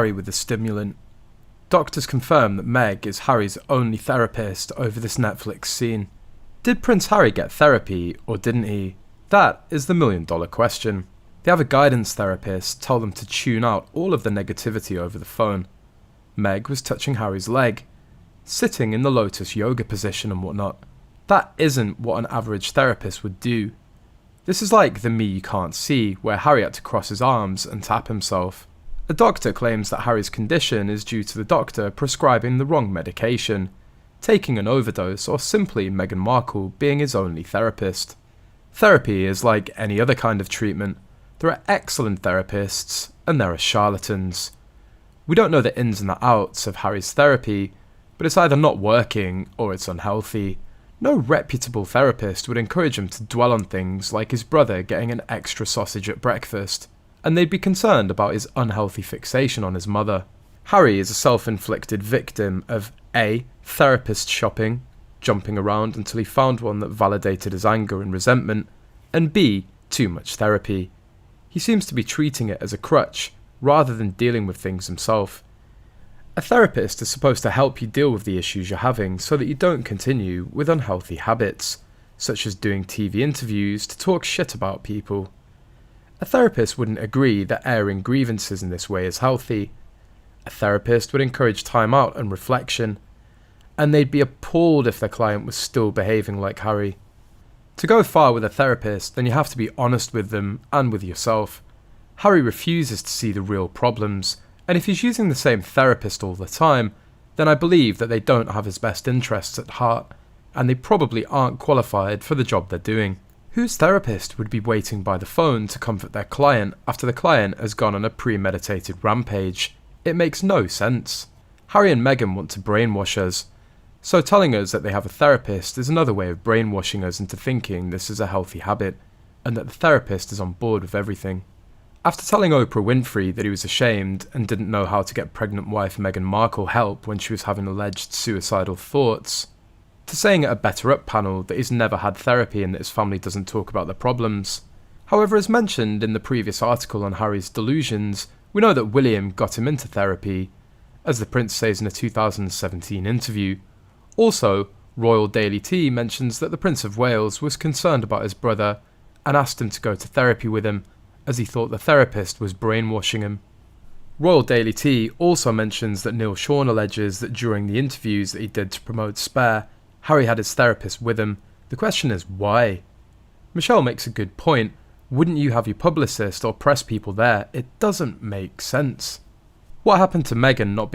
Harry with the stimulant. Doctors confirm that Meg is Harry's only therapist over this Netflix scene. Did Prince Harry get therapy, or didn't he? That is the million-dollar question. They have a guidance therapist tell them to tune out all of the negativity over the phone. Meg was touching Harry's leg, sitting in the Lotus yoga position and whatnot. That isn't what an average therapist would do. This is like the me you can't see, where Harry had to cross his arms and tap himself. A doctor claims that Harry's condition is due to the doctor prescribing the wrong medication, taking an overdose, or simply Meghan Markle being his only therapist. Therapy is like any other kind of treatment. There are excellent therapists, and there are charlatans. We don't know the ins and the outs of Harry's therapy, but it's either not working or it's unhealthy. No reputable therapist would encourage him to dwell on things like his brother getting an extra sausage at breakfast, and they'd be concerned about his unhealthy fixation on his mother. Harry is a self-inflicted victim of A. Therapist shopping, jumping around until he found one that validated his anger and resentment, and B. Too much therapy. He seems to be treating it as a crutch, rather than dealing with things himself. A therapist is supposed to help you deal with the issues you're having so that you don't continue with unhealthy habits, such as doing TV interviews to talk shit about people. A therapist wouldn't agree that airing grievances in this way is healthy. A therapist would encourage time out and reflection, and they'd be appalled if their client was still behaving like Harry. To go far with a therapist, then you have to be honest with them and with yourself. Harry refuses to see the real problems, and if he's using the same therapist all the time, then I believe that they don't have his best interests at heart, and they probably aren't qualified for the job they're doing. Whose therapist would be waiting by the phone to comfort their client after the client has gone on a premeditated rampage? It makes no sense. Harry and Meghan want to brainwash us, so telling us that they have a therapist is another way of brainwashing us into thinking this is a healthy habit, and that the therapist is on board with everything. After telling Oprah Winfrey that he was ashamed and didn't know how to get pregnant wife Meghan Markle help when she was having alleged suicidal thoughts, to saying at a Better Up panel that he's never had therapy and that his family doesn't talk about their problems. However, as mentioned in the previous article on Harry's delusions, we know that William got him into therapy, as the Prince says in a 2017 interview. Also, Royal Daily Tea mentions that the Prince of Wales was concerned about his brother and asked him to go to therapy with him, as he thought the therapist was brainwashing him. Royal Daily Tea also mentions that Neil Sean alleges that during the interviews that he did to promote Spare, Harry had his therapist with him. The question is why? Michelle makes a good point. Wouldn't you have your publicist or press people there? It doesn't make sense. What happened to Meghan not